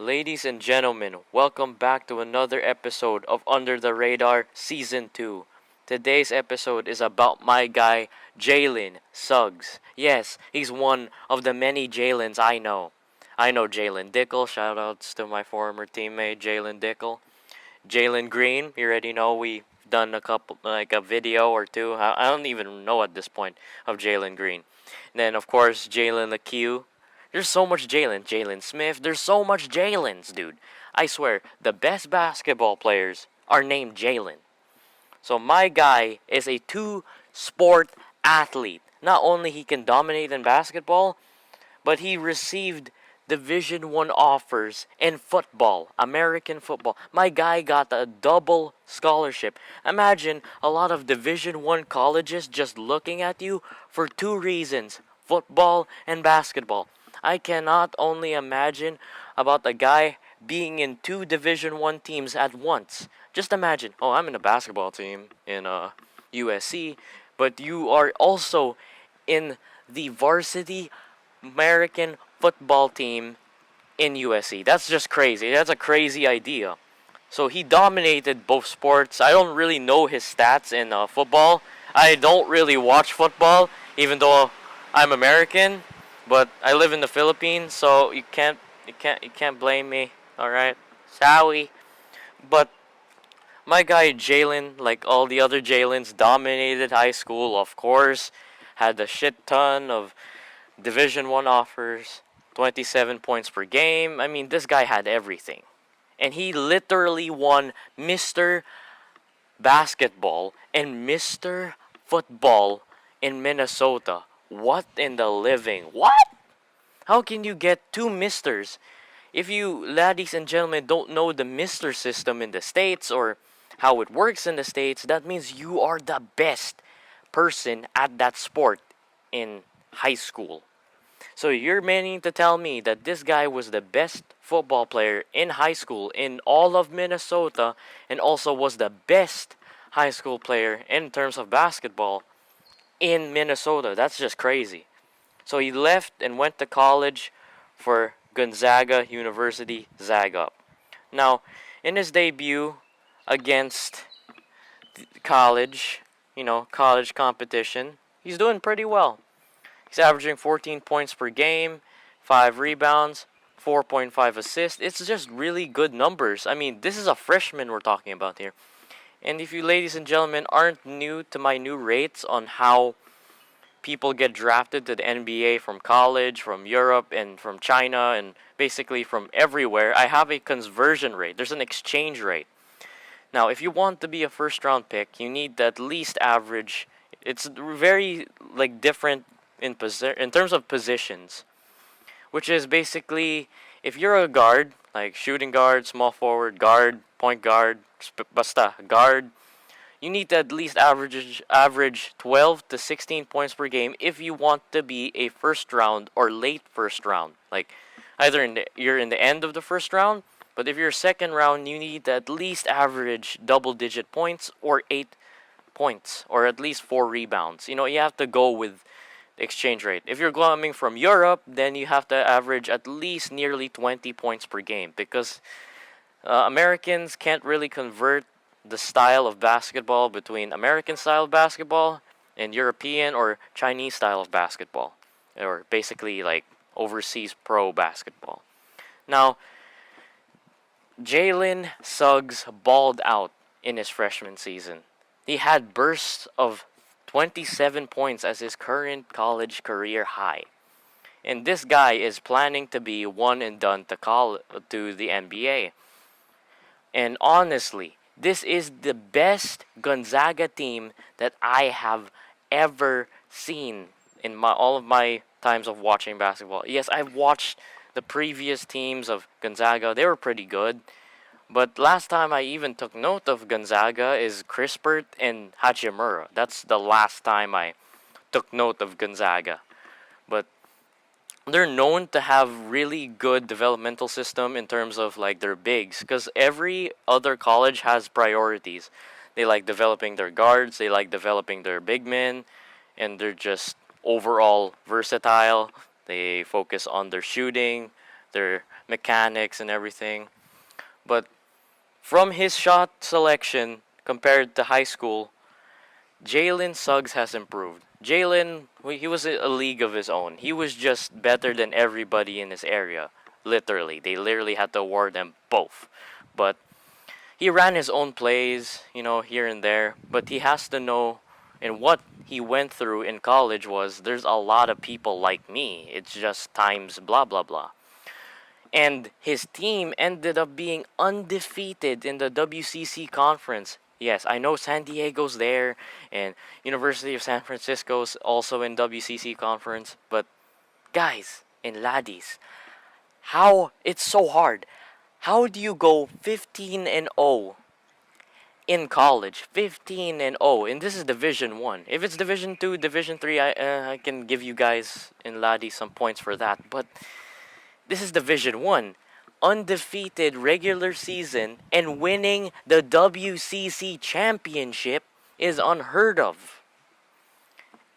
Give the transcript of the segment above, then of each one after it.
Ladies and gentlemen, welcome back to another episode of Under the Radar Season 2. Today's episode is about my guy, Jalen Suggs. Yes, he's one of the many Jalens I know. I know Jalen Dickel, shoutouts to my former teammate, Jalen Dickel. Jalen Green, you already know we've done a couple, like a video or two. I don't even know at this point of Jalen Green. And then, of course, Jalen LeCue. There's so much Jalen. Jalen Smith. There's so much Jalens, dude. I swear, the best basketball players are named Jalen. So my guy is a two-sport athlete. Not only he can dominate in basketball, but he received Division 1 offers in football, American football. My guy got a double scholarship. Imagine a lot of Division 1 colleges just looking at you for two reasons, football and basketball. I cannot only imagine about a guy being in two Division 1 teams at once. Just imagine, oh, I'm in a basketball team in USC, but you are also in the varsity American football team in USC. That's just crazy. That's a crazy idea. So he dominated both sports. I don't really know his stats in football. I don't really watch football, even though I'm American. But I live in the Philippines, so you can't blame me. All right, sorry. But my guy Jalen, like all the other Jalen's, dominated high school. Of course, had a shit ton of Division 1 offers, 27 points per game. I mean, this guy had everything. And he literally won Mr. Basketball and Mr. Football in Minnesota. What in the living? What? How can you get two misters? If you, ladies and gentlemen, don't know the mister system in the States or how it works in the States, that means you are the best person at that sport in high school. So you're meaning to tell me that this guy was the best football player in high school in all of Minnesota and also was the best high school player in terms of basketball in Minnesota. That's just crazy. So he left and went to college for Gonzaga University Zaga. Now, in his debut against college, college competition, he's doing pretty well. He's averaging 14 points per game, 5 rebounds, 4.5 assists. It's just really good numbers. I mean, this is a freshman we're talking about here. And if you ladies and gentlemen aren't new to my new rates on how people get drafted to the NBA from college, from Europe, and from China, and basically from everywhere, I have a conversion rate. There's an exchange rate. Now, if you want to be a first round pick, you need to at least average. It's very different in terms of positions, which is basically if you're a guard, like shooting guard, small forward, guard, point guard, basta guard, you need to at least average 12 to 16 points per game if you want to be a first round or late first round. Like either you're in the end of the first round, but if you're second round, you need to at least average double digit points or 8 points or at least 4 rebounds. You have to go with the exchange rate. If you're coming from Europe, then you have to average at least nearly 20 points per game because Americans can't really convert the style of basketball between American style of basketball and European or Chinese style of basketball, or basically like overseas pro basketball. Now, Jalen Suggs balled out in his freshman season. He had bursts of 27 points as his current college career high. And this guy is planning to be one and done to the NBA. And honestly, this is the best Gonzaga team that I have ever seen in all of my times of watching basketball. Yes, I've watched the previous teams of Gonzaga. They were pretty good. But last time I even took note of Gonzaga is Crispert and Hachimura. That's the last time I took note of Gonzaga. But they're known to have really good developmental system in terms of like their bigs because every other college has priorities. They like developing their guards, they like developing their big men, and they're just overall versatile. They focus on their shooting, their mechanics and everything. But from his shot selection compared to high school, Jalen Suggs has improved. Jalen, he was a league of his own. He was just better than everybody in his area. Literally, they literally had to award them both. But he ran his own plays, here and there. But he has to know, and what he went through in college was there's a lot of people like me. It's just times blah blah blah. And his team ended up being undefeated in the WCC conference. Yes, I know San Diego's there, and University of San Francisco's also in WCC conference. But guys and laddies, how it's so hard. How do you go 15 and 0 in college? 15 and 0, and this is Division 1. If it's Division 2, Division 3, I can give you guys and laddies some points for that. But this is Division 1. Undefeated regular season and winning the WCC championship is unheard of.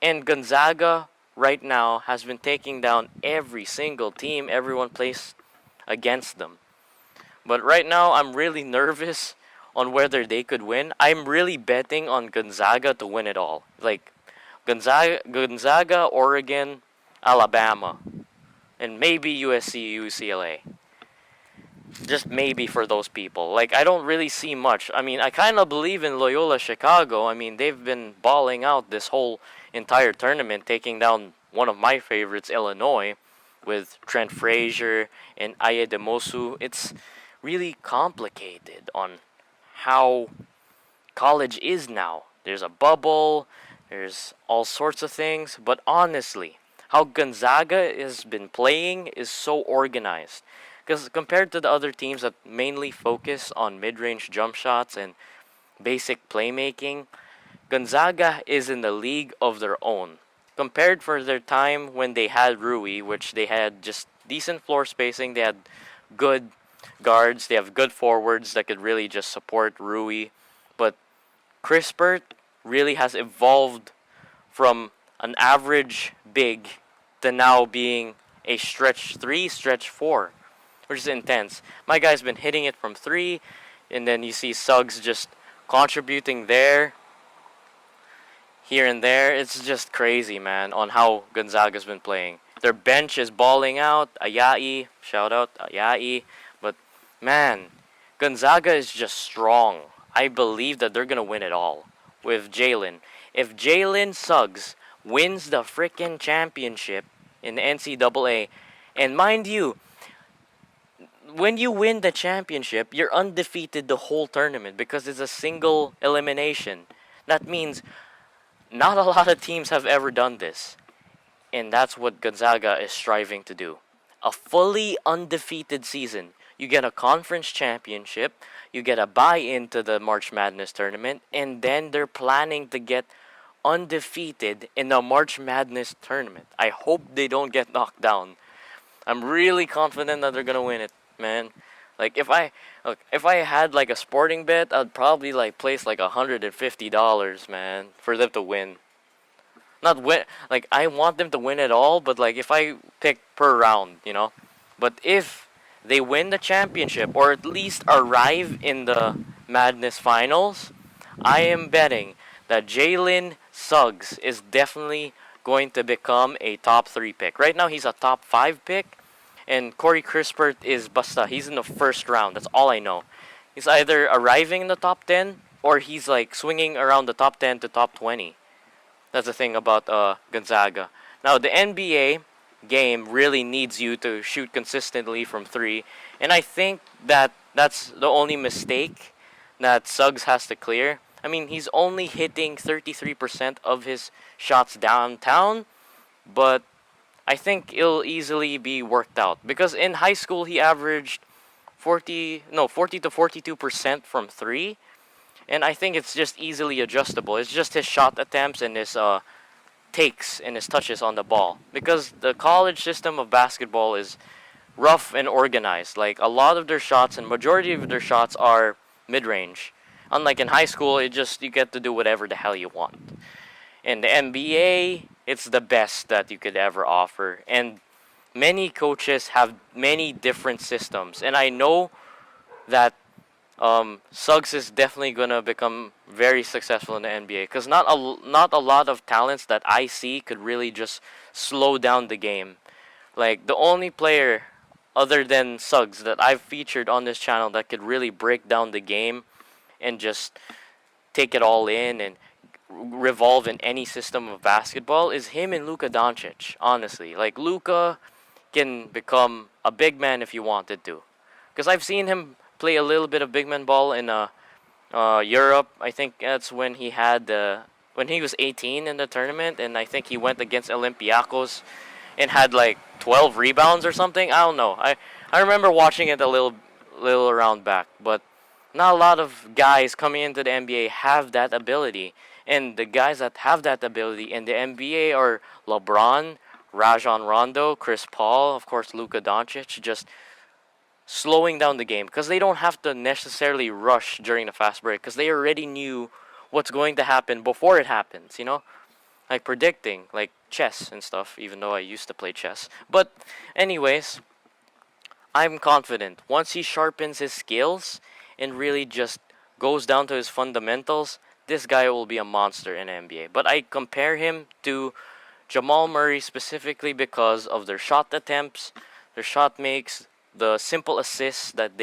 And Gonzaga right now has been taking down every single team everyone plays against them. But right now I'm really nervous on whether they could win. I'm really betting on Gonzaga to win it all. Like Gonzaga, Oregon, Alabama, and maybe USC, UCLA. Just maybe for those people. Like, I don't really see much. I mean, I kind of believe in Loyola Chicago. I mean, they've been balling out this whole entire tournament, taking down one of my favorites, Illinois, with Trent Frazier and Ayedemosu. It's really complicated on how college is now. There's a bubble, there's all sorts of things, but honestly, how Gonzaga has been playing is so organized. Because compared to the other teams that mainly focus on mid range jump shots and basic playmaking, Gonzaga is in the league of their own. Compared for their time when they had Rui, which they had just decent floor spacing, they had good guards, they have good forwards that could really just support Rui. But Chris Burt really has evolved from an average big to now being a stretch 3, stretch 4, which is intense. My guy's been hitting it from 3, and then you see Suggs just contributing there, here and there. It's just crazy, man, on how Gonzaga's been playing. Their bench is balling out. Ayai, shout out Ayai. But man, Gonzaga is just strong. I believe that they're gonna win it all with Jalen. If Jalen Suggs wins the freaking championship in the NCAA, and mind you, when you win the championship, you're undefeated the whole tournament because it's a single elimination. That means not a lot of teams have ever done this. And that's what Gonzaga is striving to do. A fully undefeated season. You get a conference championship, you get a buy into the March Madness tournament, and then they're planning to get undefeated in the March Madness tournament. I hope they don't get knocked down. I'm really confident that they're gonna win it, man. Like if I had like a sporting bet, I'd probably like place like $150, man, for them to win. Not win, like I want them to win it all, but like if I pick per round. But if they win the championship or at least arrive in the Madness finals, I am betting that Jalen Suggs is definitely going to become a top 3 pick. Right now he's a top 5 pick, and Corey Crispert is basta. He's in the first round. That's all I know. He's either arriving in the top 10 or he's like swinging around the top 10 to top 20. That's the thing about Gonzaga. Now, the NBA game really needs you to shoot consistently from 3, and I think that that's the only mistake that Suggs has to clear. I mean, he's only hitting 33% of his shots downtown, but I think it'll easily be worked out because in high school he averaged 40 to 42% from 3, and I think it's just easily adjustable. It's just his shot attempts and his takes and his touches on the ball. Because the college system of basketball is rough and organized. Like a lot of their shots and majority of their shots are mid-range. Unlike in high school, you get to do whatever the hell you want. In the NBA, it's the best that you could ever offer. And many coaches have many different systems, and I know that Suggs is definitely gonna become very successful in the NBA because not a lot of talents that I see could really just slow down the game. Like the only player other than Suggs that I've featured on this channel that could really break down the game and just take it all in and revolve in any system of basketball is him and Luka Doncic. Honestly, like Luka can become a big man if you wanted to, because I've seen him play a little bit of big man ball in Europe. I think that's when he was 18 in the tournament, and I think he went against Olympiacos and had like 12 rebounds or something. I don't know. I remember watching it a little around back, but not a lot of guys coming into the NBA have that ability. And the guys that have that ability in the NBA are LeBron, Rajon Rondo, Chris Paul, of course Luka Doncic, just slowing down the game because they don't have to necessarily rush during the fast break because they already knew what's going to happen before it happens, like predicting, like chess and stuff, even though I used to play chess. But, anyways, I'm confident once he sharpens his skills and really just goes down to his fundamentals, this guy will be a monster in the NBA. But I compare him to Jamal Murray specifically because of their shot attempts, their shot makes, the simple assists that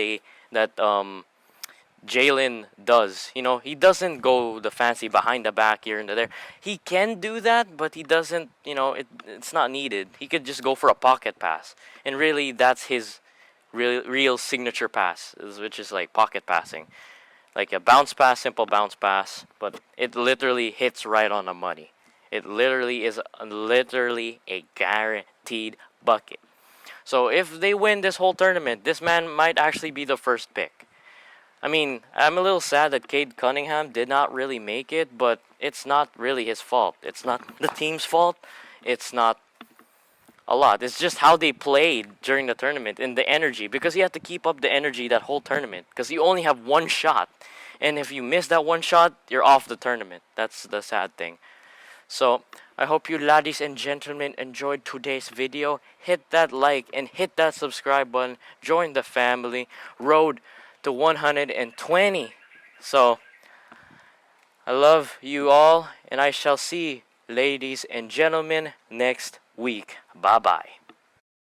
Jalen does. He doesn't go the fancy behind the back here and there. He can do that, but he doesn't. It's not needed. He could just go for a pocket pass, and really, that's his real signature pass, which is like pocket passing, like a bounce pass, simple bounce pass, but it literally hits right on the money. It literally is literally a guaranteed bucket. So if they win this whole tournament, this man might actually be the first pick. I mean, I'm a little sad that Cade Cunningham did not really make it, but it's not really his fault. It's not the team's fault. It's not a lot. It's just how they played during the tournament and the energy, because you have to keep up the energy that whole tournament because you only have one shot. And if you miss that one shot, you're off the tournament. That's the sad thing. So, I hope you ladies and gentlemen enjoyed today's video. Hit that like and hit that subscribe button. Join the family. Road to 120. So, I love you all, and I shall see ladies and gentlemen next week. Bye bye.